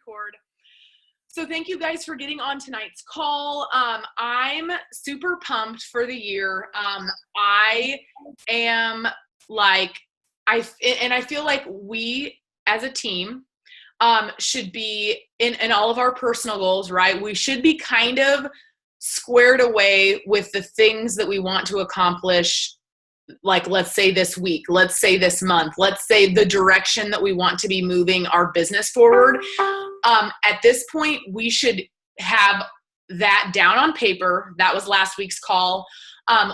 record. So thank you guys for getting on tonight's call. I'm super pumped for the year. I am like, I feel like we as a team should be in all of our personal goals, right? We should be kind of squared away with the things that we want to accomplish. Like, let's say this week, let's say this month, let's say the direction that we want to be moving our business forward. At this point, we should have that down on paper. That was last week's call.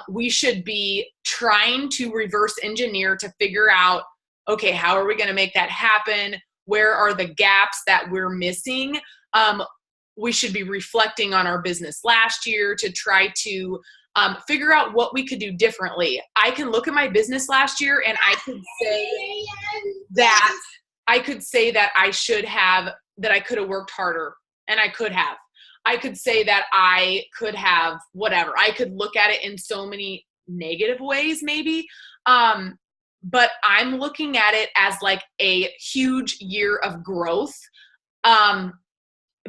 We should be trying to reverse engineer to figure out, okay, how are we going to make that happen? Where are the gaps that we're missing? We should be reflecting on our business last year to try to figure out what we could do differently. I can look at my business last year and I could say that I should have, that I could have worked harder, and I could have. I could say that I could have whatever. I could look at it in so many negative ways maybe. But I'm looking at it as like a huge year of growth.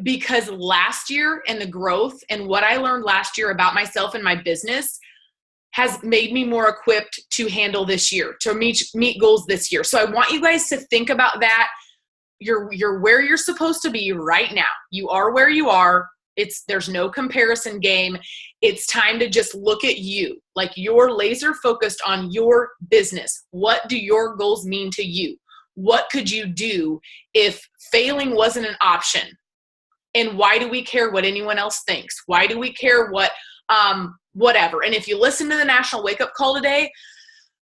Because last year and the growth and what I learned last year about myself and my business has made me more equipped to handle this year, to meet goals this year. So I want you guys to think about that. You're where you're supposed to be right now. You are where you are. There's no comparison game. It's time to just look at you. Like, you're laser focused on your business. What do your goals mean to you? What could you do if failing wasn't an option? And why do we care what anyone else thinks? Why do we care what, whatever? And if you listen to the National Wake Up Call today,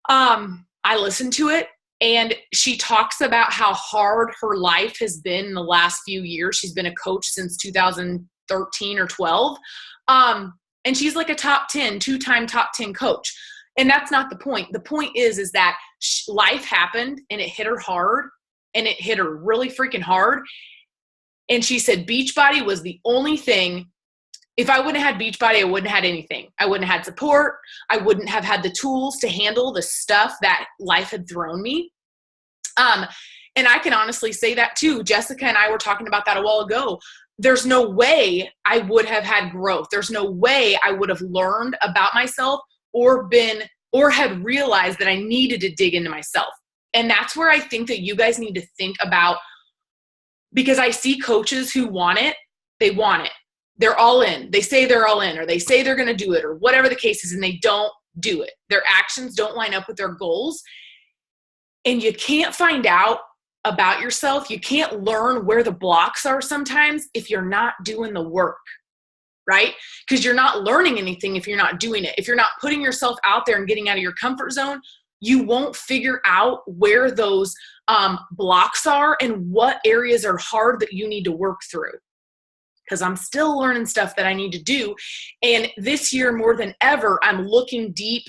I listened to it, and she talks about how hard her life has been in the last few years. She's been a coach since 2013 or 12. And she's like a two-time top 10 coach. And that's not the point. The point is that life happened and it hit her hard, and it hit her really freaking hard. And she said Beachbody was the only thing. If I wouldn't have had Beachbody, I wouldn't have had anything. I wouldn't have had support. I wouldn't have had the tools to handle the stuff that life had thrown me. And I can honestly say that too. Jessica and I were talking about that a while ago. There's no way I would have had growth. There's no way I would have learned about myself or had realized that I needed to dig into myself. And that's where I think that you guys need to think about, because I see coaches who want it. They want it. They're all in. They say they're all in, or they say they're going to do it, or whatever the case is, and they don't do it. Their actions don't line up with their goals. And you can't find out about yourself. You can't learn where the blocks are sometimes if you're not doing the work, right? Because you're not learning anything if you're not doing it. If you're not putting yourself out there and getting out of your comfort zone, you won't figure out where those blocks are and what areas are hard that you need to work through. Because I'm still learning stuff that I need to do. And this year, more than ever, I'm looking deep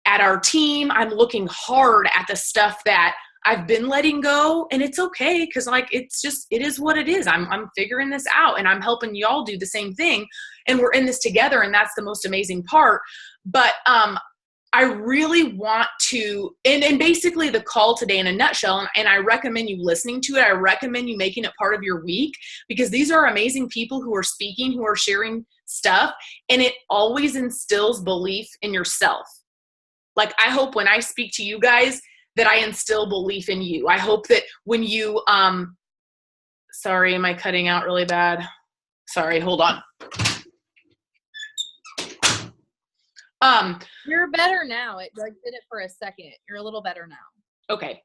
at our team. I'm looking hard at the stuff that I've been letting go. And it's okay, because it is what it is. I'm figuring this out, and I'm helping y'all do the same thing. And we're in this together, and that's the most amazing part. But I really want to, and basically the call today in a nutshell, and I recommend you listening to it. I recommend you making it part of your week, because these are amazing people who are speaking, who are sharing stuff, and it always instills belief in yourself. Like, I hope when I speak to you guys that I instill belief in you. I hope that when you, sorry, am I cutting out really bad? Sorry, hold on. You're better now. It did it for a second. You're a little better now. Okay.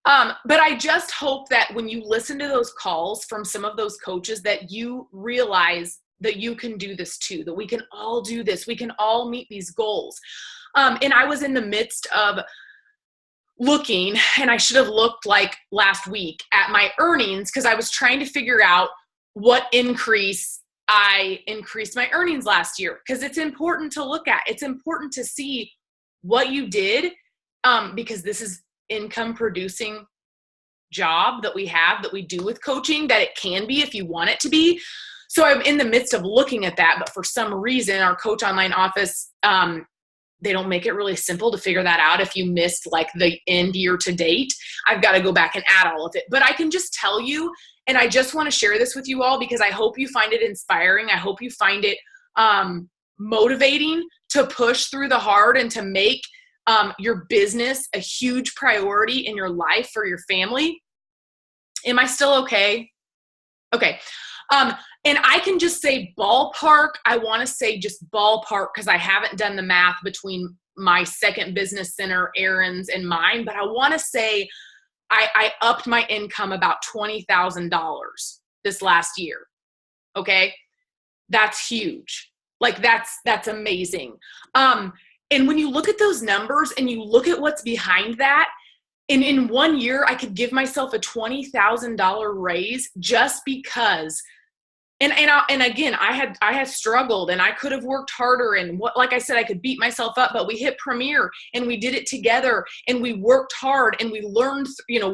But I just hope that when you listen to those calls from some of those coaches, that you realize that you can do this too, that we can all do this. We can all meet these goals. And I was in the midst of looking, and I should have looked like last week at my earnings, because I was trying to figure out what increase I increased my earnings last year, because it's important to look at. It's important to see what you did, because this is income producing job that we have, that we do with coaching, that it can be if you want it to be. So I'm in the midst of looking at that, but for some reason, our Coach Online office, they don't make it really simple to figure that out. If you missed like the end year to date, I've got to go back and add all of it. But I can just tell you, And I just want to share this with you all because I hope you find it inspiring. I hope you find it motivating to push through the hard and to make your business a huge priority in your life for your family. Am I still okay? Okay. And I can just say ballpark. I want to say just ballpark because I haven't done the math between my second business center, Aaron's, and mine, but I want to say I upped my income about $20,000 this last year. Okay. That's huge. Like that's amazing. And when you look at those numbers and you look at what's behind that, and in 1 year, I could give myself a $20,000 raise just because. And again, I had struggled and I could have worked harder and like I said, I could beat myself up, but we hit Premier and we did it together and we worked hard and we learned,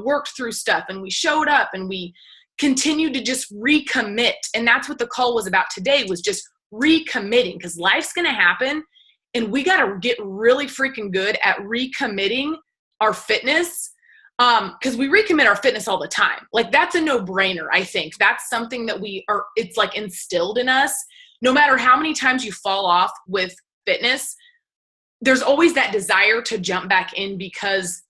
worked through stuff and we showed up and we continued to just recommit. And that's what the call was about today, was just recommitting, because life's going to happen and we got to get really freaking good at recommitting our fitness. Because we recommit our fitness all the time. Like that's a no-brainer. I think that's something that it's like instilled in us. No matter how many times you fall off with fitness, there's always that desire to jump back in because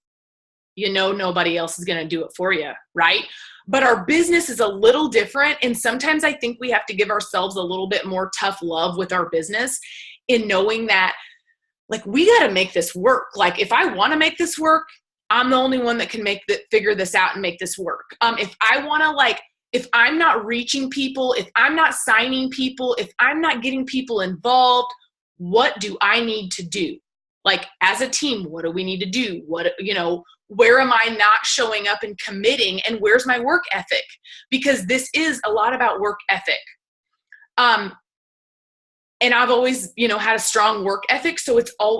nobody else is going to do it for you, right? But our business is a little different. And sometimes I think we have to give ourselves a little bit more tough love with our business in knowing that like we got to make this work. Like if I want to make this work, I'm the only one that can figure this out and make this work. If I want to if I'm not reaching people, if I'm not signing people, if I'm not getting people involved, what do I need to do? Like as a team, what do we need to do? Where am I not showing up and committing, and where's my work ethic? Because this is a lot about work ethic. And I've always, had a strong work ethic. So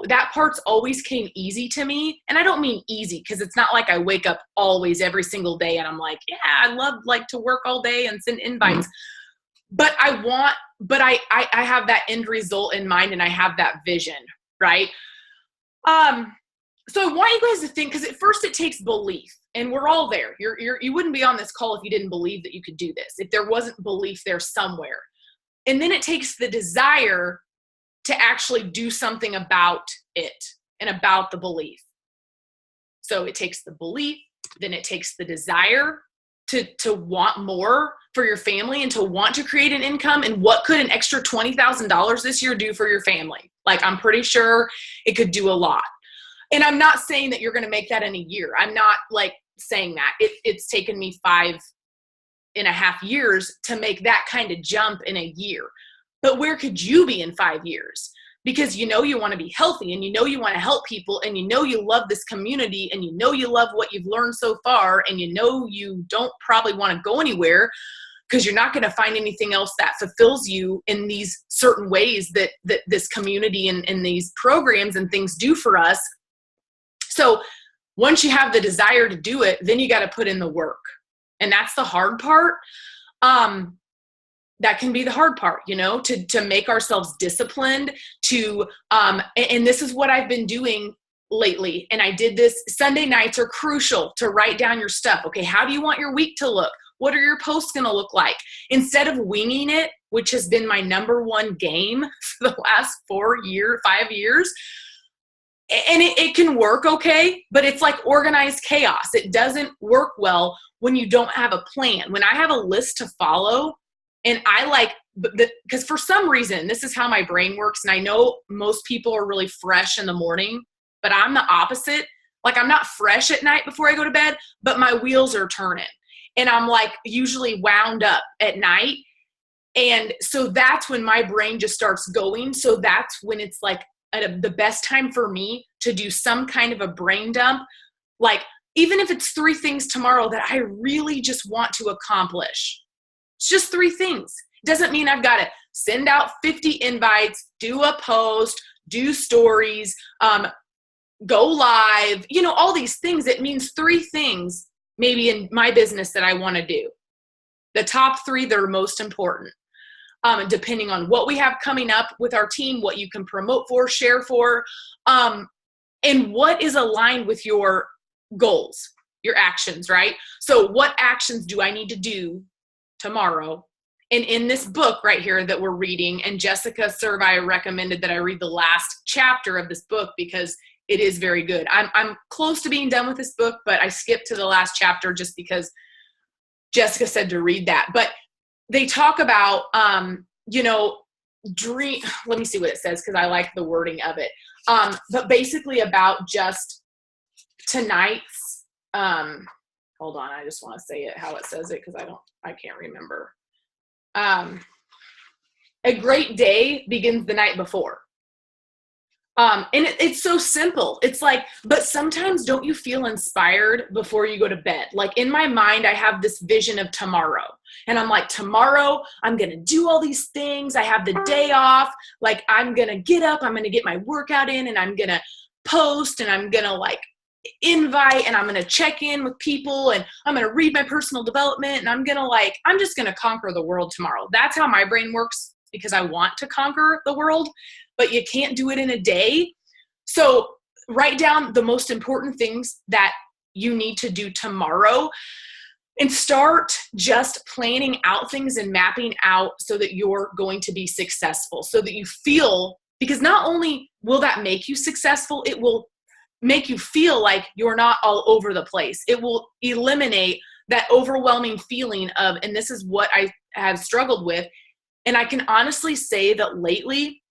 that part's always came easy to me. And I don't mean easy because it's not like I wake up always every single day and I'm like, yeah, I love to work all day and send invites. But I have that end result in mind and I have that vision, right? So I want you guys to think, because at first it takes belief, and we're all there. You wouldn't be on this call if you didn't believe that you could do this, if there wasn't belief there somewhere. And then it takes the desire to actually do something about it and about the belief. So it takes the belief, then it takes the desire to want more for your family and to want to create an income. And what could an extra $20,000 this year do for your family? Like, I'm pretty sure it could do a lot. And I'm not saying that you're going to make that in a year. I'm not saying that. It's taken me 5.5 years to make that kind of jump in a year. But where could you be in 5 years? Because you want to be healthy and you want to help people and you love this community and you love what you've learned so far and you don't probably want to go anywhere because you're not going to find anything else that fulfills you in these certain ways that this community and these programs and things do for us. So once you have the desire to do it, then you got to put in the work. And that's the hard part. That can be the hard part, to make ourselves disciplined and this is what I've been doing lately. And I did this. Sunday nights are crucial to write down your stuff. Okay. How do you want your week to look? What are your posts going to look like? Instead of winging it, which has been my number one game for the last 5 years, and it can work okay, but it's like organized chaos. It doesn't work well when you don't have a plan. When I have a list to follow, and because for some reason, this is how my brain works, and I know most people are really fresh in the morning, but I'm the opposite. Like, I'm not fresh at night before I go to bed, but my wheels are turning, and I'm usually wound up at night. And so that's when my brain just starts going. So that's when it's the best time for me to do some kind of a brain dump. Even if it's 3 things tomorrow that I really just want to accomplish, it's just 3 things. It doesn't mean I've got to send out 50 invites, do a post, do stories, go live, all these things. It means 3 things maybe in my business that I want to do. The top 3 that are most important. Depending on what we have coming up with our team, what you can promote for, share for, and what is aligned with your goals, your actions, right? So what actions do I need to do tomorrow. And in this book right here that we're reading, and Jessica Survey recommended that I read the last chapter of this book because it is very good. I'm close to being done with this book, but I skipped to the last chapter just because Jessica said to read that. But they talk about, dream. Let me see what it says because I like the wording of it. But basically about just tonight's, hold on, I just want to say it how it says it because I can't remember. A great day begins the night before. And it's so simple. It's like, but sometimes don't you feel inspired before you go to bed? Like in my mind, I have this vision of tomorrow. And I'm like, tomorrow, I'm going to do all these things. I have the day off. Like I'm going to get up, I'm going to get my workout in, and I'm going to post, and I'm going to like invite, and I'm going to check in with people, and I'm going to read my personal development, and I'm just going to conquer the world tomorrow. That's how my brain works because I want to conquer the world. But you can't do it in a day. So write down the most important things that you need to do tomorrow and start just planning out things and mapping out so that you're going to be successful, so that you feel, because not only will that make you successful, it will make you feel like you're not all over the place. It will eliminate that overwhelming feeling of, and this is what I have struggled with. And I can honestly say that lately,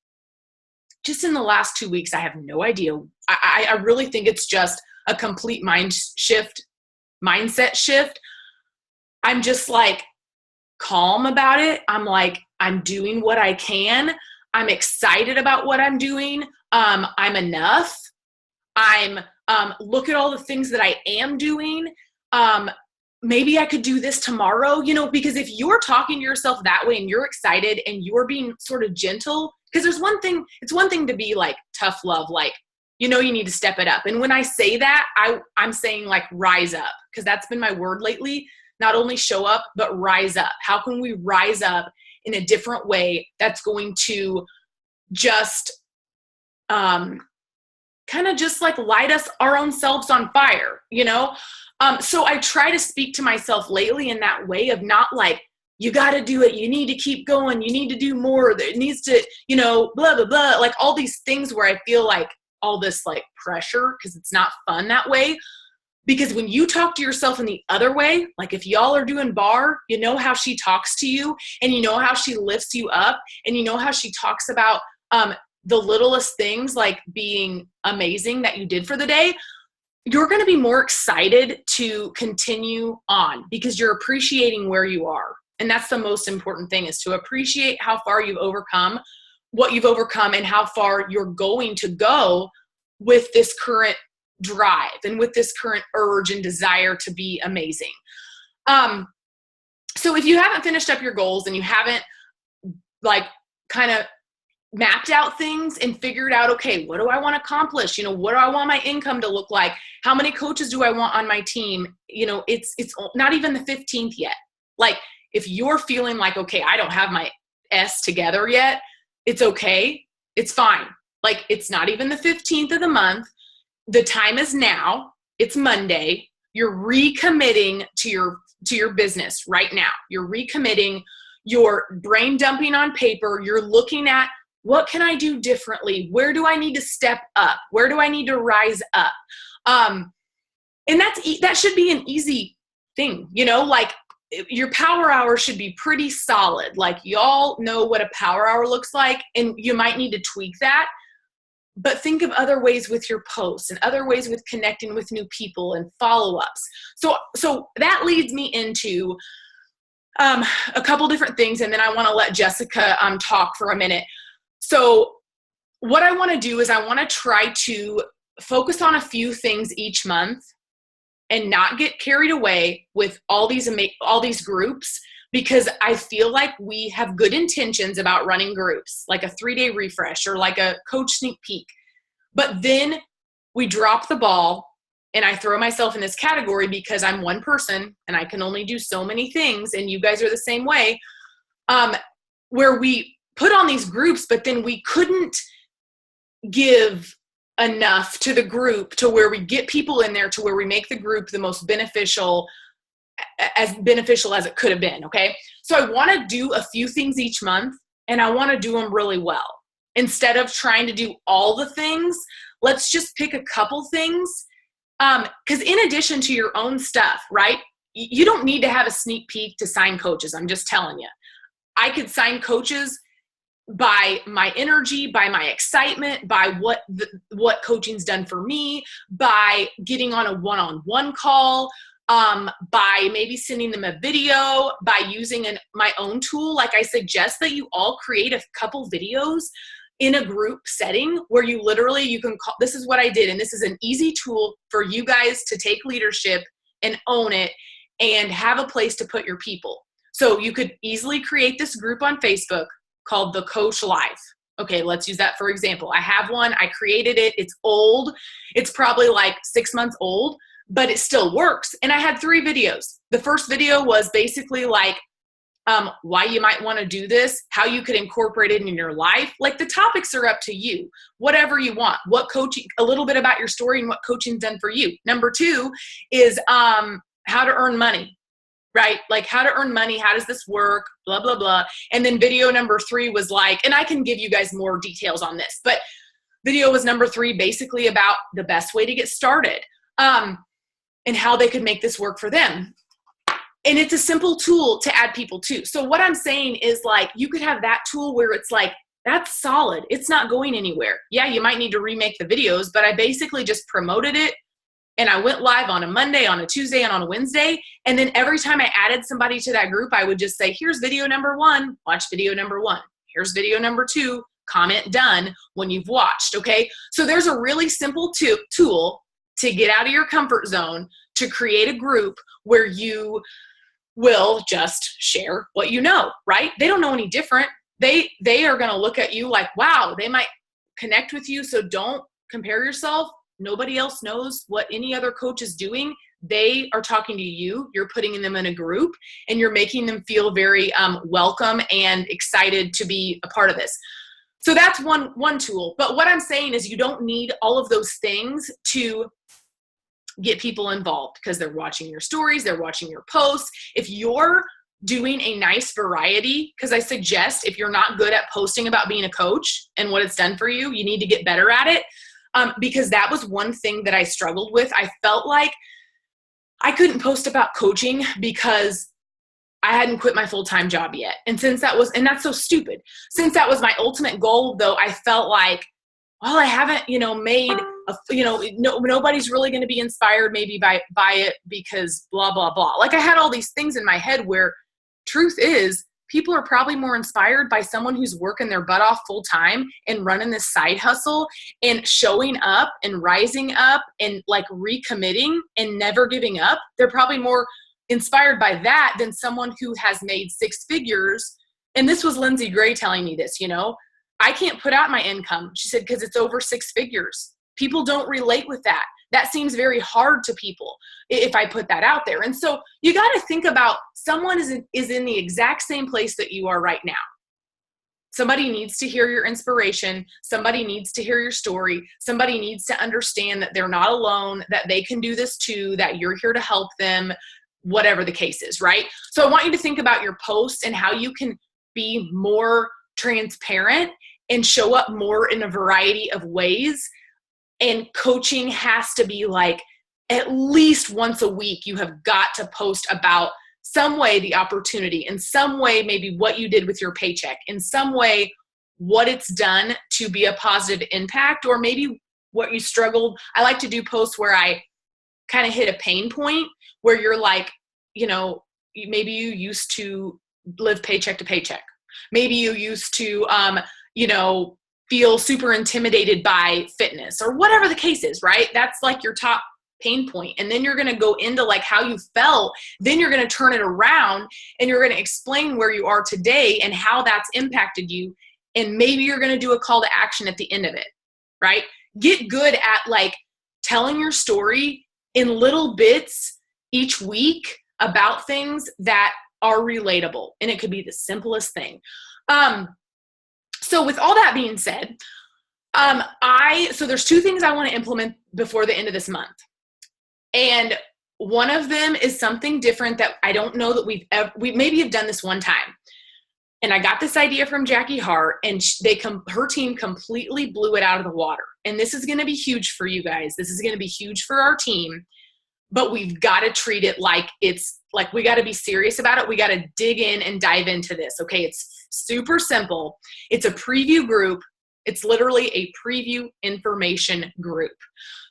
just in the last 2 weeks, I have no idea. I really think it's just a complete mindset shift. I'm just like calm about it. I'm like, I'm doing what I can. I'm excited about what I'm doing. I'm enough. Look at all the things that I am doing. Maybe I could do this tomorrow, because if you're talking to yourself that way and you're excited and you're being sort of gentle, because it's one thing to be like tough love, like, you need to step it up. And when I say that, I'm saying like rise up, because that's been my word lately. Not only show up, but rise up. How can we rise up in a different way that's going to just kind of just like light us our own selves on fire, So I try to speak to myself lately in that way of not like, you got to do it. You need to keep going. You need to do more. It needs to, blah, blah, blah. Like all these things where I feel like all this like pressure, because it's not fun that way. Because when you talk to yourself in the other way, like if y'all are doing bar, you know how she talks to you, and you know how she lifts you up, and you know how she talks about the littlest things like being amazing that you did for the day, you're going to be more excited to continue on because you're appreciating where you are. And that's the most important thing, is to appreciate how far you've overcome, what you've overcome, and how far you're going to go with this current drive and with this current urge and desire to be amazing. So if you haven't finished up your goals and you haven't like kind of mapped out things and figured out, okay, what do I want to accomplish? What do I want my income to look like? How many coaches do I want on my team? It's not even the 15th yet. Like if you're feeling like, okay, I don't have my S together yet, it's okay. It's fine. Like it's not even the 15th of the month. The time is now. It's Monday. You're recommitting to your business right now. You're recommitting. You're brain dumping on paper. You're looking at, what can I do differently? Where do I need to step up? Where do I need to rise up? And that should be an easy thing, like your power hour should be pretty solid. Like y'all know what a power hour looks like, and you might need to tweak that. But think of other ways with your posts and other ways with connecting with new people and follow-ups. So that leads me into a couple different things, and then I want to let Jessica talk for a minute. So what I want to do is I want to try to focus on a few things each month and not get carried away with all these groups, because I feel like we have good intentions about running groups, like a 3-day refresh or like a coach sneak peek. But then we drop the ball, and I throw myself in this category because I'm one person and I can only do so many things, and you guys are the same way, where we put on these groups, but then we couldn't give enough to the group to where we get people in there to where we make the group the most beneficial as beneficial as it could have been. Okay. So I want to do a few things each month, and I want to do them really well. Instead of trying to do all the things, let's just pick a couple things. Because in addition to your own stuff, right? You don't need to have a sneak peek to sign coaches. I'm just telling you. I could sign coaches by my energy, by my excitement, by what coaching's done for me, by getting on a one-on-one call, by maybe sending them a video, by using my own tool. Like I suggest that you all create a couple videos in a group setting where you can call, this is what I did. And this is an easy tool for you guys to take leadership and own it and have a place to put your people. So you could easily create this group on Facebook called The Coach Life. Okay, let's use that for example. I have one. I created it. It's old. It's probably like 6 months old, but it still works. And I had 3 videos. The first video was basically like why you might want to do this, how you could incorporate it in your life. Like the topics are up to you, whatever you want, what coaching, a little bit about your story and what coaching's done for you. Number 2 is how to earn money, right? Like how to earn money. How does this work? Blah, blah, blah. And then video number 3 was like, and I can give you guys more details on this, but video was number 3, basically about the best way to get started and how they could make this work for them. And it's a simple tool to add people to. So what I'm saying is like, you could have that tool where it's like, that's solid. It's not going anywhere. Yeah, you might need to remake the videos, but I basically just promoted it. And I went live on a Monday, on a Tuesday, and on a Wednesday. And then every time I added somebody to that group, I would just say, here's video number 1, watch video number 1. Here's video number 2, comment done when you've watched, okay? So there's a really simple tool to get out of your comfort zone, to create a group where you will just share what you know, right? They don't know any different. They are going to look at you like, wow, they might connect with you. So don't compare yourself. Nobody else knows what any other coach is doing. They are talking to you. You're putting them in a group and you're making them feel very welcome and excited to be a part of this. So that's one tool. But what I'm saying is you don't need all of those things to get people involved because they're watching your stories, they're watching your posts. If you're doing a nice variety, because I suggest if you're not good at posting about being a coach and what it's done for you, you need to get better at it. Because that was one thing that I struggled with. I felt like I couldn't post about coaching because I hadn't quit my full-time job yet. And and that's so stupid. Since that was my ultimate goal though, I felt like, well, I haven't, made nobody's really going to be inspired maybe by it because blah, blah, blah. Like I had all these things in my head where truth is people are probably more inspired by someone who's working their butt off full time and running this side hustle and showing up and rising up and like recommitting and never giving up. They're probably more inspired by that than someone who has made 6 figures. And this was Lindsay Gray telling me this, I can't put out my income. She said, because it's over 6 figures. People don't relate with that. That seems very hard to people if I put that out there. And so you got to think about someone is in the exact same place that you are right now. Somebody needs to hear your inspiration. Somebody needs to hear your story. Somebody needs to understand that they're not alone, that they can do this too, that you're here to help them, whatever the case is, right? So I want you to think about your posts and how you can be more transparent and show up more in a variety of ways. And coaching has to be like at least once a week, you have got to post about some way the opportunity, in some way maybe what you did with your paycheck, in some way what it's done to be a positive impact, or maybe what you struggled. I like to do posts where I kind of hit a pain point where you're like, maybe you used to live paycheck to paycheck. Maybe you used to, feel super intimidated by fitness or whatever the case is, right? That's like your top pain point. And then you're going to go into like how you felt. Then you're going to turn it around and you're going to explain where you are today and how that's impacted you. And maybe you're going to do a call to action at the end of it, right? Get good at like telling your story in little bits each week about things that are relatable. And it could be the simplest thing. So with all that being said, so there's 2 things I want to implement before the end of this month. And One of them is something different that I don't know that we maybe have done this one time. And I got this idea from Jackie Hart, and her team completely blew it out of the water. And this is going to be huge for you guys. This is going to be huge for our team, but we've got to treat it like we got to be serious about it. We got to dig in and dive into this. Okay. It's super simple. It's a preview group. It's literally a preview information group.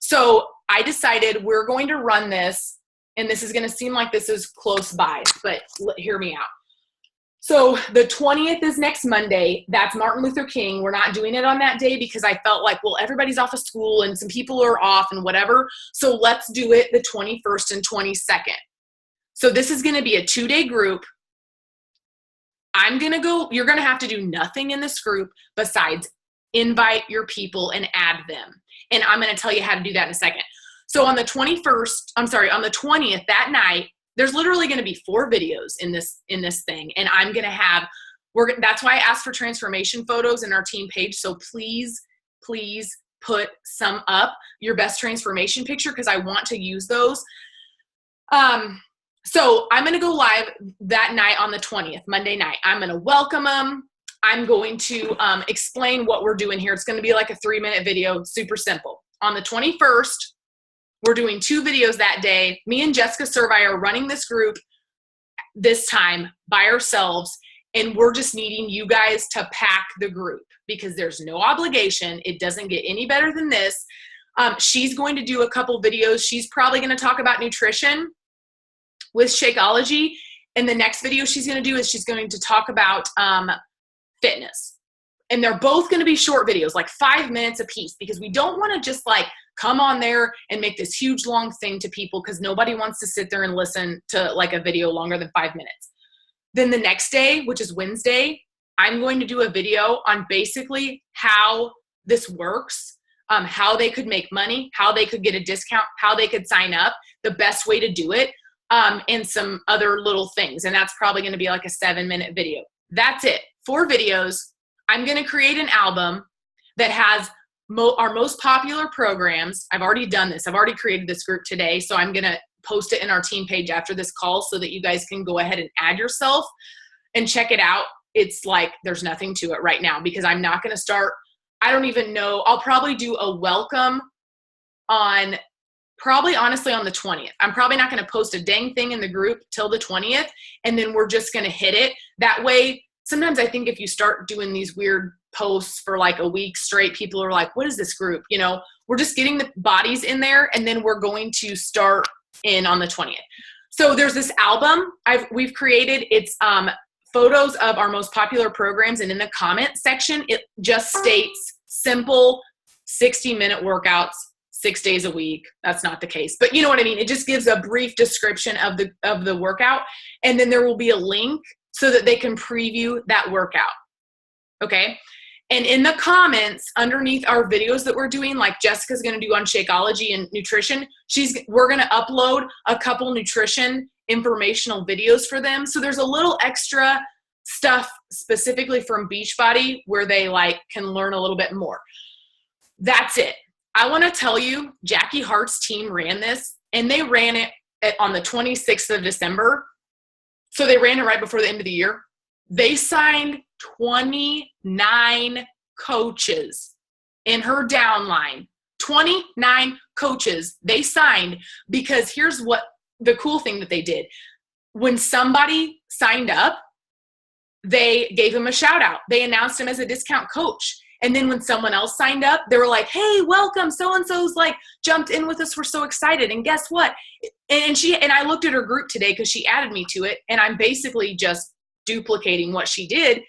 So I decided we're going to run this, and this is going to seem like this is close by, but hear me out. So the 20th is next Monday. That's Martin Luther King. We're not doing it on that day because I felt like, well, everybody's off of school and some people are off and whatever. So let's do it the 21st and 22nd. So this is going to be a 2-day group. You're going to have to do nothing in this group besides invite your people and add them. And I'm going to tell you how to do that in a second. So on the 20th, that night, there's literally going to be 4 videos in this thing. And I'm going to have, that's why I asked for transformation photos in our team page. So please put some up, your best transformation picture, because I want to use those. So I'm going to go live that night on the 20th, Monday night. I'm going to welcome them. I'm going to explain what we're doing here. It's going to be like a 3-minute video, super simple. On the 21st, we're doing 2 videos that day. Me and Jessica Servi are running this group this time by ourselves, and we're just needing you guys to pack the group because there's no obligation. It doesn't get any better than this. She's going to do a couple videos. She's probably going to talk about nutrition with Shakeology, and the next video she's going to do is she's going to talk about fitness. And they're both going to be short videos, like 5 minutes a piece, because we don't want to just like come on there and make this huge long thing to people, because nobody wants to sit there and listen to like a video longer than 5 minutes. Then the next day, which is Wednesday, I'm going to do a video on basically how this works, how they could make money, how they could get a discount, how they could sign up, the best way to do it, and some other little things. And that's probably going to be like a 7-minute video. That's it. 4 videos. I'm going to create an album that has our most popular programs. I've already done this. I've already created this group today. So I'm going to post it in our team page after this call so that you guys can go ahead and add yourself and check it out. It's like there's nothing to it right now because I'm not going to start. I don't even know. I'll probably do a welcome on honestly on the 20th. I'm probably not going to post a dang thing in the group till the 20th. And then we're just going to hit it that way. Sometimes I think if you start doing these weird posts for like a week straight, people are like, what is this group? You know, we're just getting the bodies in there, and then we're going to start in on the 20th. So there's this album we've created. It's photos of our most popular programs. And in the comment section, it just states simple 60-minute workouts, 6 days a week. That's not the case, but you know what I mean? It just gives a brief description of the workout. And then there will be a link so that they can preview that workout. Okay. And in the comments underneath our videos that we're doing, like Jessica's going to do on Shakeology and nutrition, we're going to upload a couple nutrition informational videos for them. So there's a little extra stuff specifically from Beachbody where they like can learn a little bit more. That's it. I want to tell you, Jackie Hart's team ran this, and they ran it on the 26th of December. So they ran it right before the end of the year. They signed 29 coaches in her downline. 29 coaches they signed, because here's what the cool thing that they did. When somebody signed up, they gave him a shout out. They announced him as a discount coach. And then when someone else signed up, they were like, hey, welcome. So-and-so's like jumped in with us. We're so excited. And guess what? And I looked at her group today because she added me to it. And I'm basically just duplicating what she did.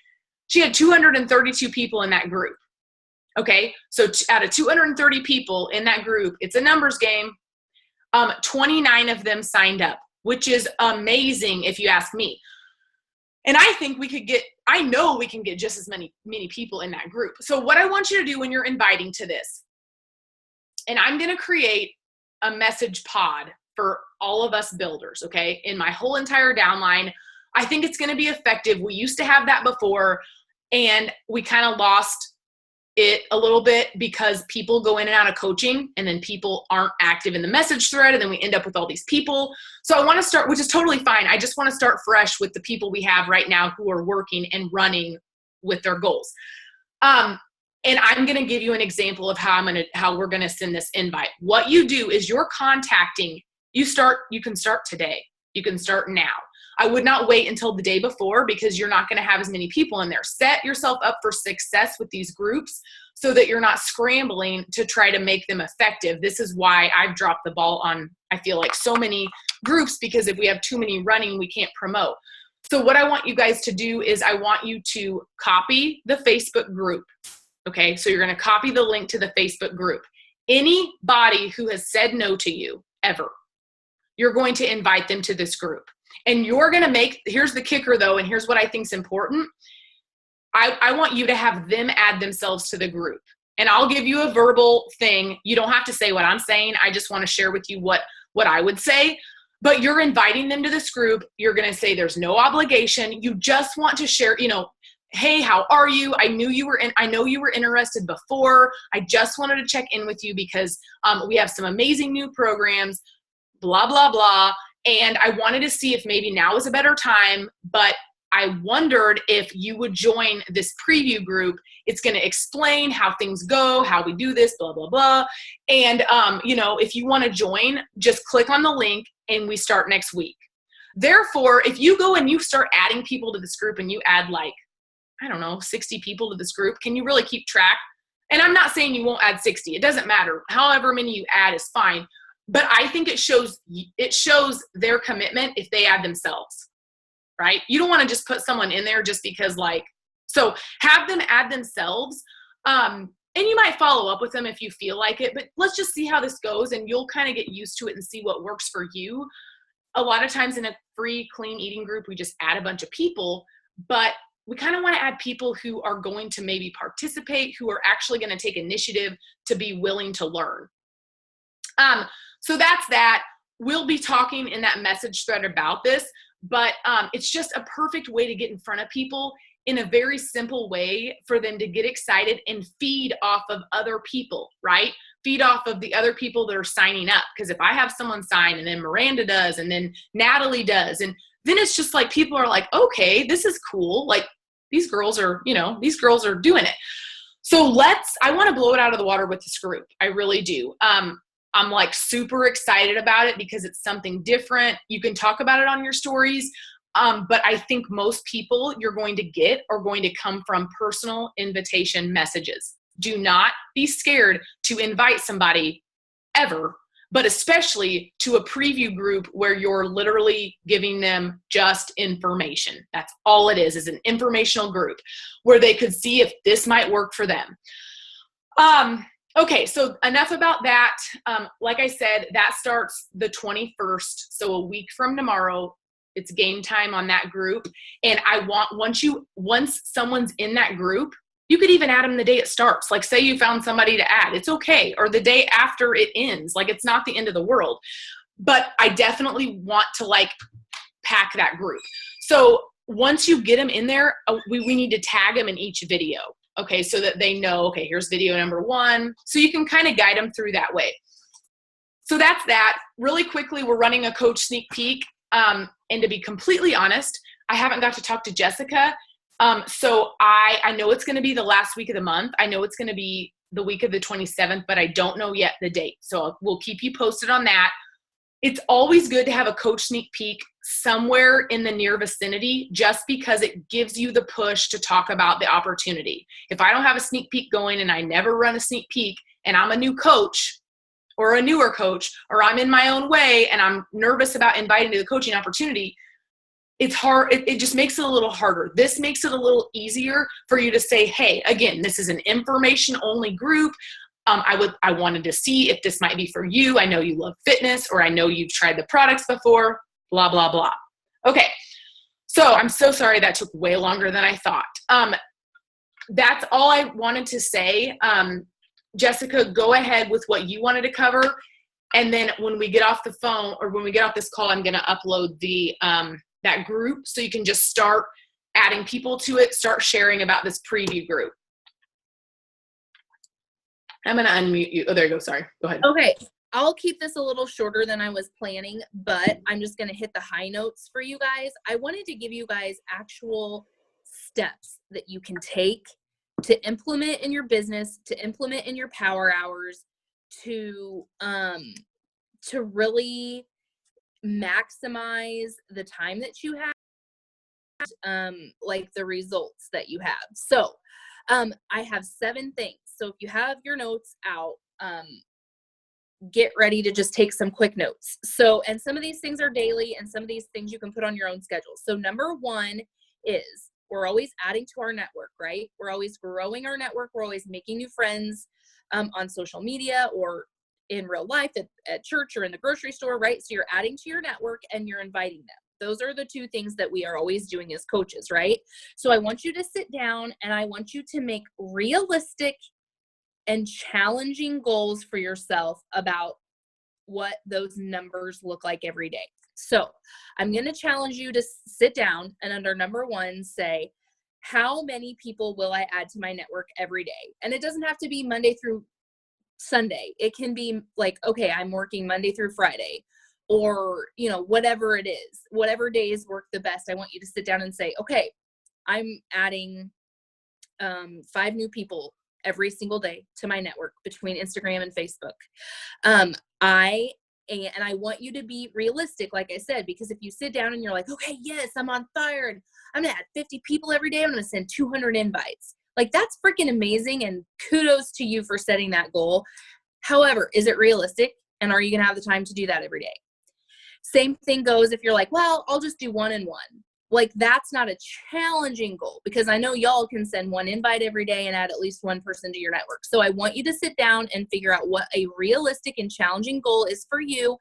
She had 232 people in that group. Okay. So out of 230 people in that group, it's a numbers game. 29 of them signed up, which is amazing if you ask me. And I think I know we can get just as many people in that group. So what I want you to do when you're inviting to this, and I'm going to create a message pod for all of us builders, okay, in my whole entire downline. I think it's going to be effective. We used to have that before, and we kind of lost it a little bit because people go in and out of coaching and then people aren't active in the message thread and then we end up with all these people. So I want to start, which is totally fine. I just want to start fresh with the people we have right now who are working and running with their goals. And I'm going to give you an example of how we're going to send this invite. What you do is you're contacting, you can start today. You can start now. I would not wait until the day before because you're not going to have as many people in there. Set yourself up for success with these groups so that you're not scrambling to try to make them effective. This is why I've dropped the ball on, I feel like, so many groups, because if we have too many running, we can't promote. So what I want you guys to do is I want you to copy the Facebook group. Okay, so you're going to copy the link to the Facebook group. Anybody who has said no to you ever, you're going to invite them to this group. And you're going to here's the kicker though, and here's what I think is important. I want you to have them add themselves to the group. And I'll give you a verbal thing. You don't have to say what I'm saying. I just want to share with you what I would say. But you're inviting them to this group. You're going to say there's no obligation. You just want to share, hey, how are you? I know you were interested before. I just wanted to check in with you because we have some amazing new programs, blah, blah, blah. And I wanted to see if maybe now is a better time, but I wondered if you would join this preview group. It's going to explain how things go, how we do this, blah, blah, blah. And, if you want to join, just click on the link and we start next week. Therefore, if you go and you start adding people to this group and you add 60 people to this group, can you really keep track? And I'm not saying you won't add 60. It doesn't matter. However many you add is fine. But I think it shows their commitment if they add themselves, right? You don't want to just put someone in there just because so have them add themselves. And you might follow up with them if you feel like it, but let's just see how this goes and you'll kind of get used to it and see what works for you. A lot of times in a free clean eating group, we just add a bunch of people, but we kind of want to add people who are going to maybe participate, who are actually going to take initiative to be willing to learn. So that's that. We'll be talking in that message thread about this, but it's just a perfect way to get in front of people in a very simple way for them to get excited and feed off of other people, right? Feed off of the other people that are signing up. Because if I have someone sign and then Miranda does and then Natalie does, and then it's just like people are like, okay, this is cool. Like these girls are doing it. So I want to blow it out of the water with this group. I really do. I'm super excited about it because it's something different. You can talk about it on your stories. But I think most people you're going to get are going to come from personal invitation messages. Do not be scared to invite somebody ever, but especially to a preview group where you're literally giving them just information. That's all it is an informational group where they could see if this might work for them. Okay, so enough about that. Like I said, that starts the 21st. So a week from tomorrow, it's game time on that group. And I want, once someone's in that group, you could even add them the day it starts. Like say you found somebody to add, it's okay. Or the day after it ends, it's not the end of the world. But I definitely want to pack that group. So once you get them in there, we need to tag them in each video. Okay, so that they know, okay, here's video number 1. So you can kind of guide them through that way. So that's that. Really quickly, we're running a coach sneak peek. And to be completely honest, I haven't got to talk to Jessica. So I know it's going to be the last week of the month. I know it's going to be the week of the 27th, but I don't know yet the date. So we'll keep you posted on that. It's always good to have a coach sneak peek somewhere in the near vicinity just because it gives you the push to talk about the opportunity. If I don't have a sneak peek going and I never run a sneak peek and I'm a new coach or a newer coach or I'm in my own way and I'm nervous about inviting to the coaching opportunity, it's hard. It just makes it a little harder. This makes it a little easier for you to say, hey, again, this is an information only group. I wanted to see if this might be for you. I know you love fitness, or I know you've tried the products before, blah, blah, blah. Okay. So I'm so sorry that took way longer than I thought. That's all I wanted to say. Jessica, go ahead with what you wanted to cover. And then when we get off the phone or when we get off this call, I'm going to upload that group so you can just start adding people to it, start sharing about this preview group. I'm going to unmute you. Oh, there you go. Sorry. Go ahead. Okay. I'll keep this a little shorter than I was planning, but I'm just going to hit the high notes for you guys. I wanted to give you guys actual steps that you can take to implement in your business, to implement in your power hours, to really maximize the time that you have, like the results that you have. So, I have 7 things. So if you have your notes out, get ready to just take some quick notes. So, and some of these things are daily and some of these things you can put on your own schedule. So number 1 is we're always adding to our network, right? We're always growing our network. We're always making new friends on social media or in real life at church or in the grocery store, right? So you're adding to your network and you're inviting them. Those are the 2 things that we are always doing as coaches, right? So I want you to sit down and I want you to make realistic and challenging goals for yourself about what those numbers look like every day. So I'm going to challenge you to sit down and under number 1, say, how many people will I add to my network every day? And it doesn't have to be Monday through Sunday. It can be like, okay, I'm working Monday through Friday, or, you know, whatever it is, whatever days work the best. I want you to sit down and say, okay, I'm adding 5 new people every single day to my network between Instagram and Facebook. I want you to be realistic, like I said, because if you sit down and you're like, okay, yes, I'm on fire and I'm going to add 50 people every day. I'm going to send 200 invites. Like, that's freaking amazing. And kudos to you for setting that goal. However, is it realistic? And are you going to have the time to do that every day? Same thing goes if you're like, well, I'll just do 1 and 1. Like, that's not a challenging goal, because I know y'all can send 1 invite every day and add at least 1 person to your network. So I want you to sit down and figure out what a realistic and challenging goal is for you.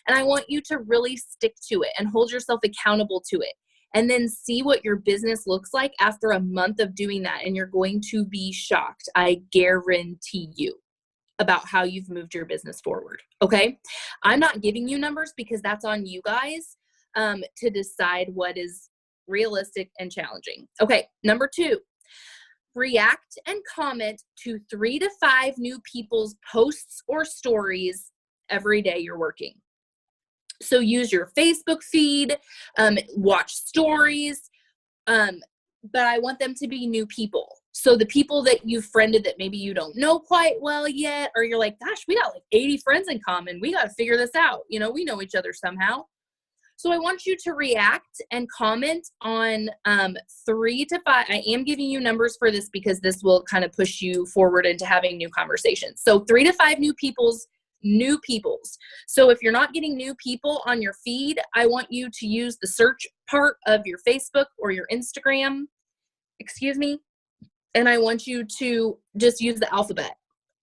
And I want you to really stick to it and hold yourself accountable to it. And then see what your business looks like after a month of doing that. And you're going to be shocked. I guarantee you, about how you've moved your business forward. Okay. I'm not giving you numbers because that's on you guys to decide what is realistic and challenging. Okay. Number 2, react and comment to 3 to 5 new people's posts or stories every day you're working. So use your Facebook feed, watch stories, but I want them to be new people. So the people that you've friended that maybe you don't know quite well yet, or you're like, gosh, we got like 80 friends in common. We got to figure this out. You know, we know each other somehow. So I want you to react and comment on 3 to 5. I am giving you numbers for this because this will kind of push you forward into having new conversations. So 3 to 5 new peoples. So if you're not getting new people on your feed, I want you to use the search part of your Facebook or your Instagram, and I want you to just use the alphabet.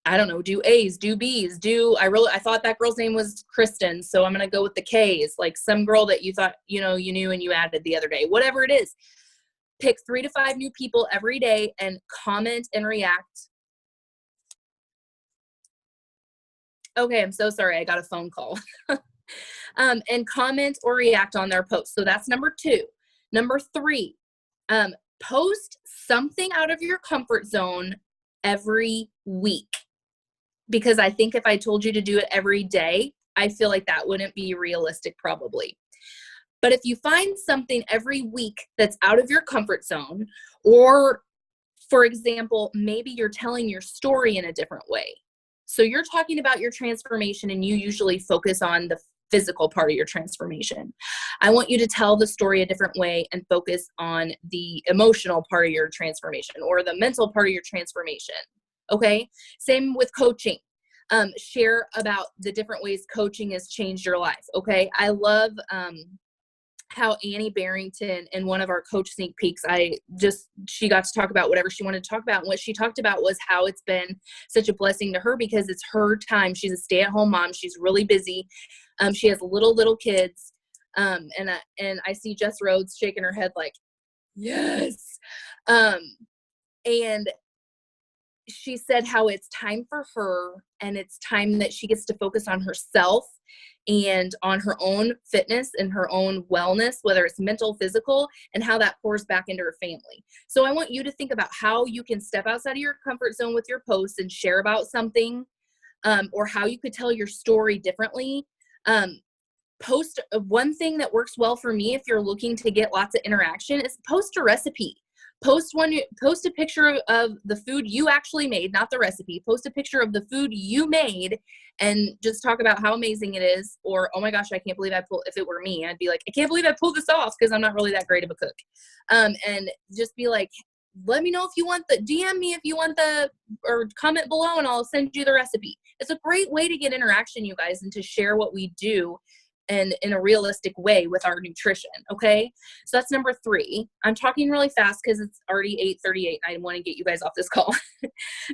I don't know, do A's, do B's, I thought that girl's name was Kristen, so I'm going to go with the K's, like some girl that you thought, you knew and you added the other day, whatever it is. Pick 3 to 5 new people every day and comment and react. Okay, I'm so sorry. I got a phone call. And comment or react on their posts. So that's number 2. Number 3, post something out of your comfort zone every week. Because I think if I told you to do it every day, I feel like that wouldn't be realistic probably. But if you find something every week that's out of your comfort zone, or for example, maybe you're telling your story in a different way. So you're talking about your transformation and you usually focus on the physical part of your transformation. I want you to tell the story a different way and focus on the emotional part of your transformation or the mental part of your transformation. Okay. Same with coaching. Share about the different ways coaching has changed your life. Okay. I love, how Annie Barrington in one of our coach sneak peeks, she got to talk about whatever she wanted to talk about. And what she talked about was how it's been such a blessing to her because it's her time. She's a stay-at-home mom. She's really busy. She has little kids. And I see Jess Rhodes shaking her head like, yes. And she said how it's time for her and it's time that she gets to focus on herself and on her own fitness and her own wellness, whether it's mental, physical, and how that pours back into her family. So I want you to think about how you can step outside of your comfort zone with your posts and share about something, or how you could tell your story differently. Post one thing that works well for me if you're looking to get lots of interaction is post a recipe. Post a picture of the food you actually made, not the recipe. Post a picture of the food you made and just talk about how amazing it is. Or, oh my gosh, I can't believe if it were me, I'd be like, I can't believe I pulled this off, because I'm not really that great of a cook. And just be like, let me know if you want DM me if you want or comment below and I'll send you the recipe. It's a great way to get interaction, you guys, and to share what we do and in a realistic way with our nutrition. Okay. So that's number 3. I'm talking really fast because it's already 8:38. I want to get you guys off this call.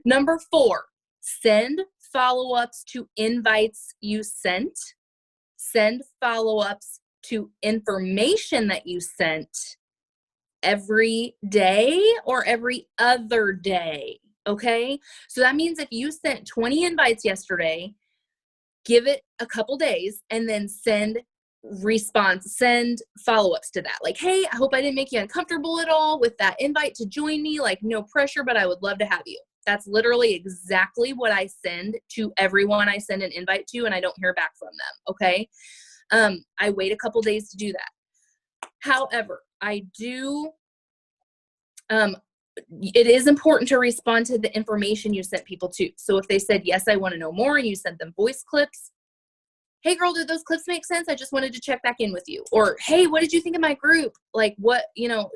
Number 4, send follow-ups to invites you sent. Send follow-ups to information that you sent every day or every other day. Okay. So that means if you sent 20 invites yesterday, give it a couple days and then send follow-ups to that. Like, hey, I hope I didn't make you uncomfortable at all with that invite to join me. Like, no pressure, but I would love to have you. That's literally exactly what I send to everyone I send an invite to, and I don't hear back from them. Okay. I wait a couple days to do that. However, it is important to respond to the information you sent people to. So if they said, yes, I want to know more, and you sent them voice clips, hey girl, did those clips make sense? I just wanted to check back in with you. Or, hey, what did you think of my group? Like,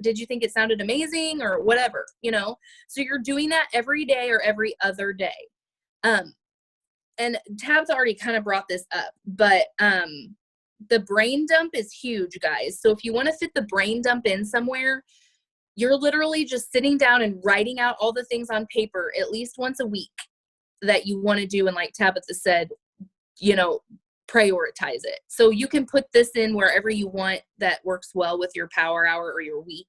did you think it sounded amazing or whatever, So you're doing that every day or every other day. And Tab's already kind of brought this up, but the brain dump is huge, guys. So if you want to fit the brain dump in somewhere, you're literally just sitting down and writing out all the things on paper at least once a week that you want to do. And like Tabitha said, prioritize it. So you can put this in wherever you want that works well with your power hour or your week.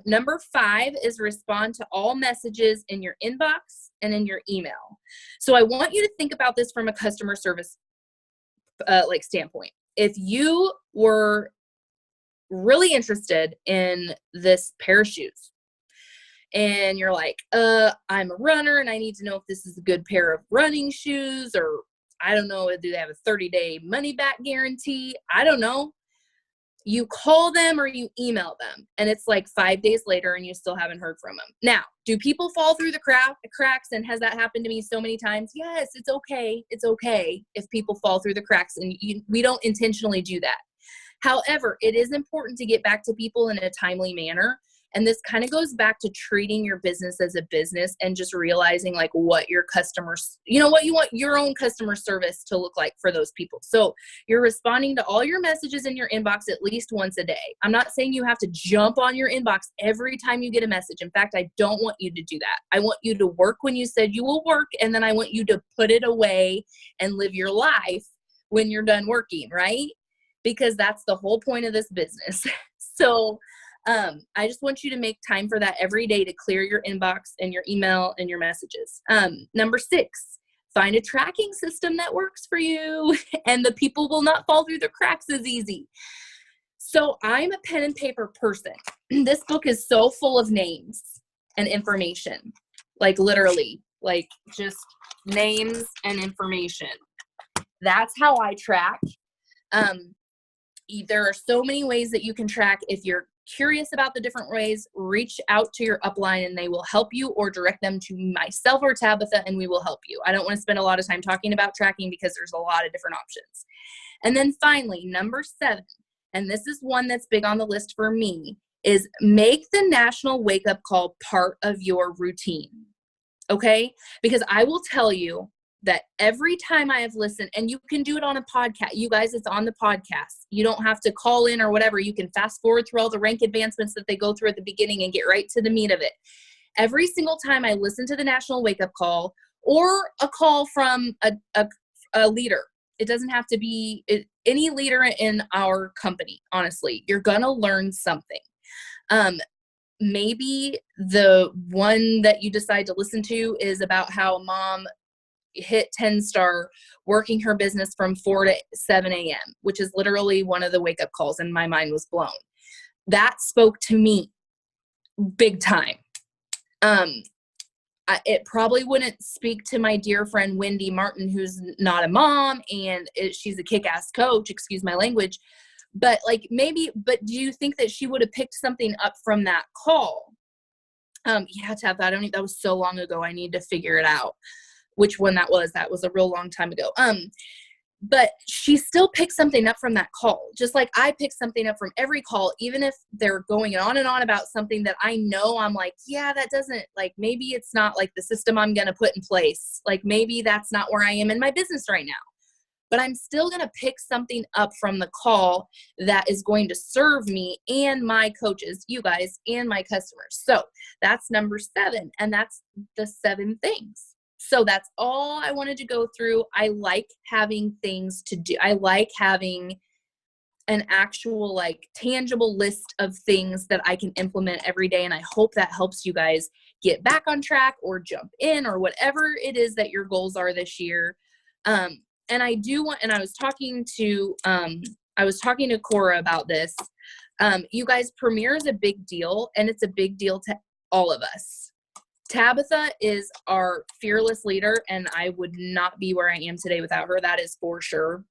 Number 5 is respond to all messages in your inbox and in your email. So I want you to think about this from a customer service standpoint. If you were really interested in this pair of shoes and you're like, I'm a runner and I need to know if this is a good pair of running shoes, or I don't know, do they have a 30-day money back guarantee? I don't know. You call them or you email them and it's like 5 days later and you still haven't heard from them. Now, do people fall through the cracks, and has that happened to me so many times? Yes, it's okay. It's okay if people fall through the cracks, and we don't intentionally do that. However, it is important to get back to people in a timely manner. And this kind of goes back to treating your business as a business and just realizing like what your customers, what you want your own customer service to look like for those people. So you're responding to all your messages in your inbox at least once a day. I'm not saying you have to jump on your inbox every time you get a message. In fact, I don't want you to do that. I want you to work when you said you will work, and then I want you to put it away and live your life when you're done working, right? Because that's the whole point of this business. So I just want you to make time for that every day to clear your inbox and your email and your messages. Number 6, find a tracking system that works for you and the people will not fall through the cracks as easy. So I'm a pen and paper person. This book is so full of names and information, like literally, like just names and information. That's how I track. There are so many ways that you can track. If you're curious about the different ways, reach out to your upline and they will help you, or direct them to myself or Tabitha and we will help you. I don't want to spend a lot of time talking about tracking because there's a lot of different options. And then finally, number 7, and this is one that's big on the list for me, is make the national wake up call part of your routine. Okay? Because I will tell you that every time I have listened, and you can do it on a podcast, you guys, it's on the podcast. You don't have to call in or whatever. You can fast forward through all the rank advancements that they go through at the beginning and get right to the meat of it. Every single time I listen to the national wake up call or a call from a leader, it doesn't have to be any leader in our company. Honestly, you're going to learn something. Maybe the one that you decide to listen to is about how mom hit 10-star, working her business from 4 to 7 a.m., which is literally one of the wake up calls, and my mind was blown. That spoke to me big time. It probably wouldn't speak to my dear friend Wendy Martin, who's not a mom, and she's a kick-ass coach, excuse my language. But like maybe, but do you think that she would have picked something up from that call? Yeah, Tab, that was so long ago. I need to figure it out which one that was. That was a real long time ago. But she still picked something up from that call, just like I pick something up from every call, even if they're going on and on about something that I know I'm like, yeah, that doesn't, like, maybe it's not like the system I'm going to put in place. Like, maybe that's not where I am in my business right now. But I'm still going to pick something up from the call that is going to serve me and my coaches, you guys, and my customers. So that's number 7. And that's the 7 things. So that's all I wanted to go through. I like having things to do. I like having an actual, like, tangible list of things that I can implement every day. And I hope that helps you guys get back on track or jump in or whatever it is that your goals are this year. And I do want, and I was talking to Cora about this. You guys, Premiere is a big deal, and it's a big deal to all of us. Tabitha is our fearless leader, and I would not be where I am today without her. That is for sure.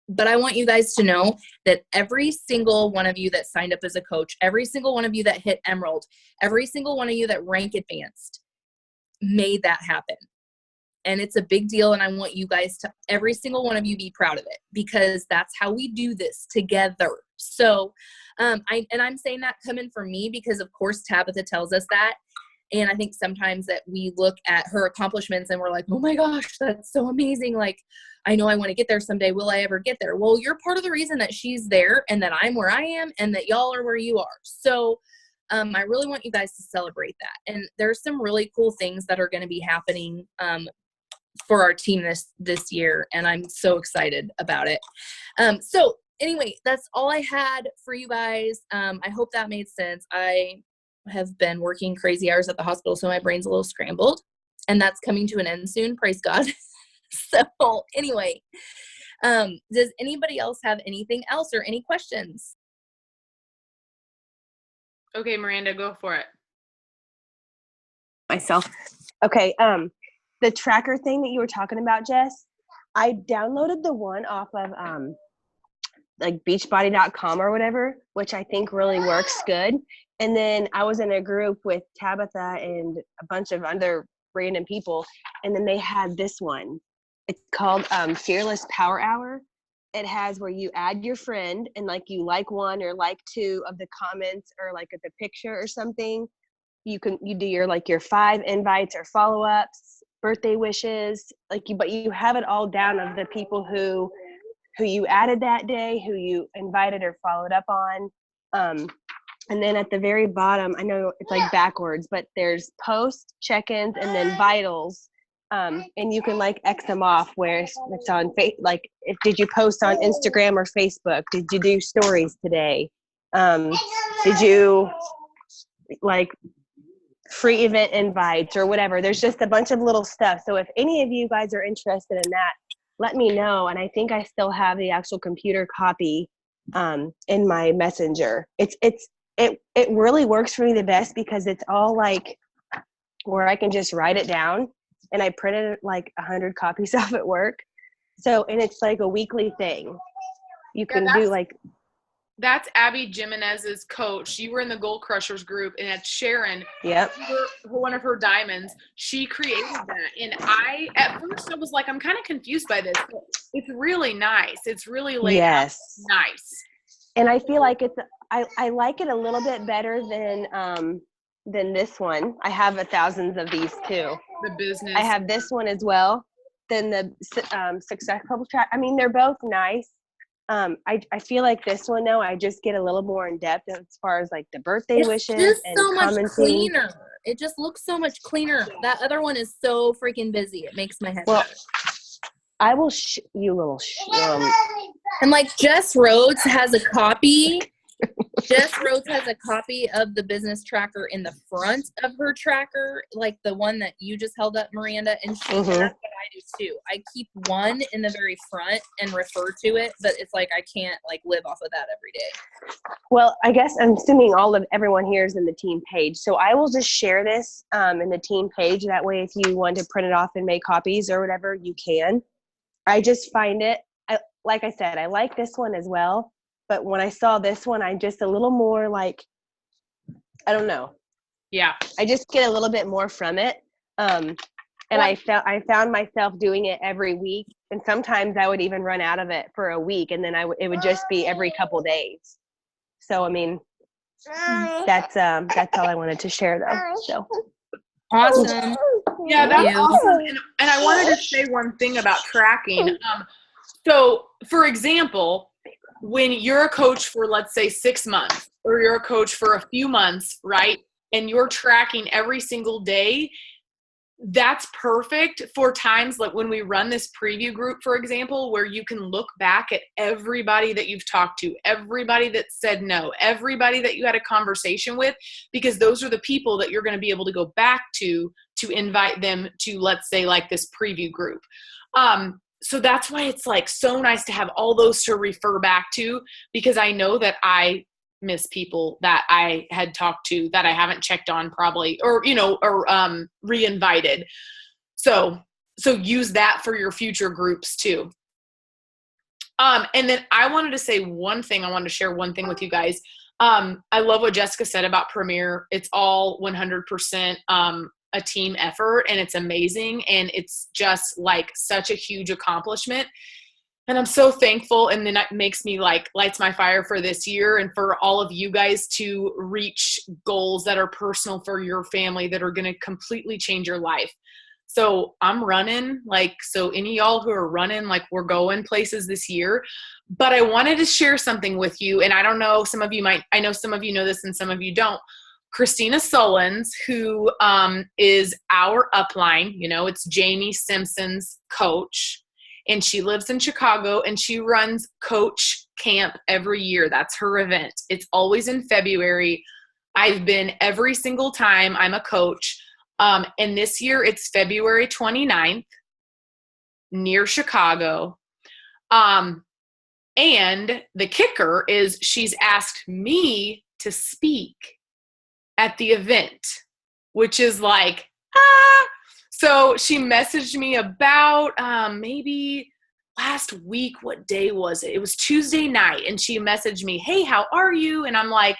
But I want you guys to know that every single one of you that signed up as a coach, every single one of you that hit Emerald, every single one of you that rank advanced made that happen. And it's a big deal. And I want you guys to, every single one of you, be proud of it, because that's how we do this together. So, I'm saying that coming from me, because of course Tabitha tells us that. And I think sometimes that we look at her accomplishments and we're like, oh my gosh, that's so amazing. Like, I know I want to get there someday. Will I ever get there? Well, you're part of the reason that she's there and that I'm where I am and that y'all are where you are. So, I really want you guys to celebrate that. And there's some really cool things that are going to be happening, for our team this year, and I'm so excited about it. So anyway, that's all I had for you guys. I hope that made sense. I have been working crazy hours at the hospital, so my brain's a little scrambled, and that's coming to an end soon, praise God. So anyway, does anybody else have anything else or any questions? Okay, Miranda, go for it. Myself. Okay, the tracker thing that you were talking about, Jess, I downloaded the one off of like beachbody.com or whatever, which I think really works good. And then I was in a group with Tabitha and a bunch of other random people, and then they had this one. It's called Fearless Power Hour. It has where you add your friend and like you like 1 or like 2 of the comments or like at the picture or something. You do your 5 invites or follow-ups, birthday wishes, but you have it all down of the people who you added that day, who you invited or followed up on. And then at the very bottom, I know it's like backwards, but there's posts, check-ins, and then vitals. And you can like X them off where it's on did you post on Instagram or Facebook? Did you do stories today? Did you free event invites or whatever? There's just a bunch of little stuff. So if any of you guys are interested in that, let me know. And I think I still have the actual computer copy in my messenger. It really works for me the best because it's all like where I can just write it down, and I printed like 100 copies off at work. So, and it's like a weekly thing. You can do like. That's Abby Jimenez's coach. You were in the Goal Crushers group, and that's Sharon. Yep. One of her diamonds. She created that. And at first I was like, I'm kind of confused by this. But it's really nice. It's really laid out nice. And I feel like I like it a little bit better than this one. I have thousands of these too. The business. I have this one as well. Then the Success Couple Track. I mean, they're both nice. I feel like this one though, I just get a little more in depth as far as like the birthday wishes just and so commenting. Much cleaner. It just looks so much cleaner. That other one is so freaking busy. It makes my head hurt. I will you little and like Jess Rhodes has a copy Jess Rhodes has a copy of the business tracker in the front of her tracker, like the one that you just held up, Miranda, and that's what I do too. I keep one in the very front and refer to it, but it's like I can't like live off of that every day. Well, I guess I'm assuming everyone here is in the team page, so I will just share this in the team page. That way, if you want to print it off and make copies or whatever, you can. I just find it, like I said, I like this one as well. But when I saw this one, I'm just a little more like, I don't know. Yeah. I just get a little bit more from it. And I found myself doing it every week. And sometimes I would even run out of it for a week. And then it would just be every couple days. So, I mean, that's all I wanted to share though. So awesome. Yeah, that's awesome. And I wanted to say one thing about tracking. So for example, when you're a coach for, let's say, 6 months, or you're a coach for a few months, right? And you're tracking every single day, that's perfect for times like when we run this preview group, for example, where you can look back at everybody that you've talked to, everybody that said no, everybody that you had a conversation with, because those are the people that you're going to be able to go back to invite them to, let's say, like this preview group. So that's why it's like so nice to have all those to refer back to, because I know that I miss people that I had talked to that I haven't checked on probably, or, re-invited. So use that for your future groups too. And then I wanted to say one thing. I wanted to share one thing with you guys. I love what Jessica said about Premier. It's all 100%, a team effort, and it's amazing. And it's just like such a huge accomplishment. And I'm so thankful. And then it makes me like lights my fire for this year and for all of you guys to reach goals that are personal for your family that are going to completely change your life. So I'm running, so any of y'all who are running, we're going places this year, but I wanted to share something with you. And I don't know, I know some of you know this and some of you don't. Christina Sullins, who is our upline, it's Jamie Simpson's coach, and she lives in Chicago, and she runs Coach Camp every year. That's her event. It's always in February. I've been every single time I'm a coach. And this year it's February 29th near Chicago. And the kicker is she's asked me to speak at the event, which is so she messaged me about maybe last week. What day was it? It was Tuesday night. And she messaged me, "Hey, how are you?" And I'm like,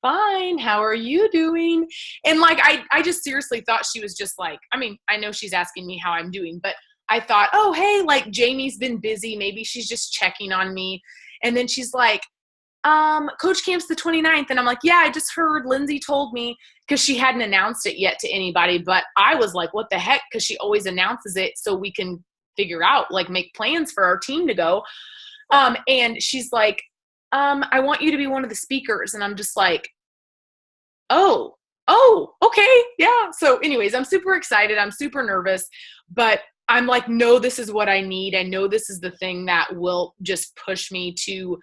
"Fine. How are you doing?" And I just seriously thought she was just I know she's asking me how I'm doing, but I thought, oh, hey, Jamie's been busy. Maybe she's just checking on me. And then she's like, Coach Camp's the 29th. And I'm like, yeah, I just heard Lindsay told me, because she hadn't announced it yet to anybody. But I was like, what the heck? Because she always announces it so we can figure out, make plans for our team to go. And she's like, I want you to be one of the speakers. And I'm just like, oh, okay. Yeah. So anyways, I'm super excited. I'm super nervous, but I'm like, no, this is what I need. I know this is the thing that will just push me to,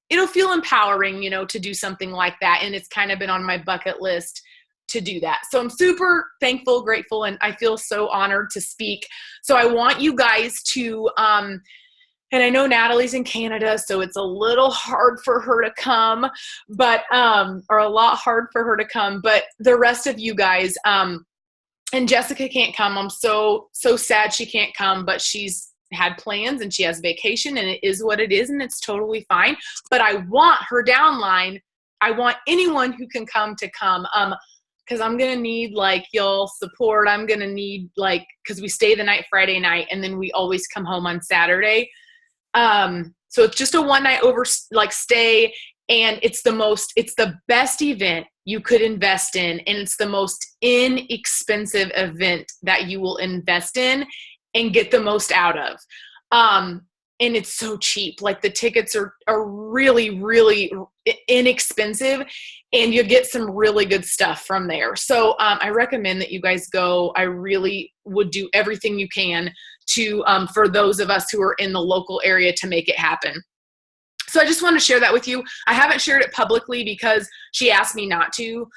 it'll feel empowering, to do something like that. And it's kind of been on my bucket list to do that. So I'm super thankful, grateful, and I feel so honored to speak. So I want you guys to, and I know Natalie's in Canada, so it's a little hard for her to come, but, or a lot hard for her to come, but the rest of you guys, and Jessica can't come. I'm so sad she can't come, but she's had plans and she has vacation, and it is what it is, and it's totally fine. But I want her downline. I want anyone who can come to come. Cause I'm going to need y'all support. I'm going to need cause we stay the night Friday night, and then we always come home on Saturday. So it's just a one night stay, and it's the best event you could invest in. And it's the most inexpensive event that you will invest in and get the most out of. And it's so cheap. The tickets are really, really inexpensive, and you get some really good stuff from there. So, I recommend that you guys go. I really would do everything you can to, for those of us who are in the local area, to make it happen. So I just want to share that with you. I haven't shared it publicly because she asked me not to,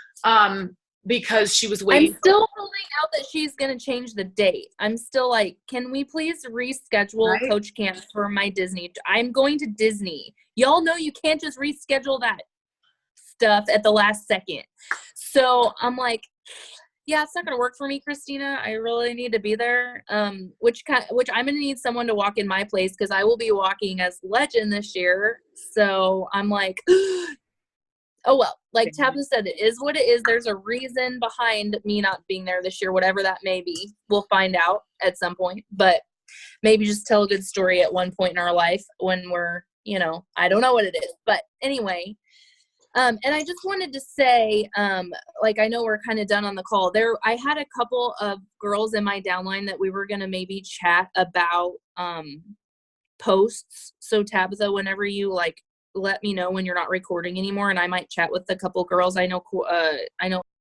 because she was waiting. I'm still holding out that she's going to change the date. I'm still like, can we please reschedule Right? Coach Camp for my Disney? I'm going to Disney. Y'all know you can't just reschedule that stuff at the last second. So I'm like, yeah, it's not going to work for me, Christina. I really need to be there. Which I'm going to need someone to walk in my place because I will be walking as legend this year. So I'm like, oh, well, like Tabitha said, it is what it is. There's a reason behind me not being there this year, whatever that may be. We'll find out at some point, but maybe just tell a good story at one point in our life when we're, I don't know what it is, but anyway. And I just wanted to say, like, I know we're kind of done on the call there. I had a couple of girls in my downline that we were going to maybe chat about, posts. So Tabitha, whenever you let me know when you're not recording anymore, and I might chat with a couple girls. I know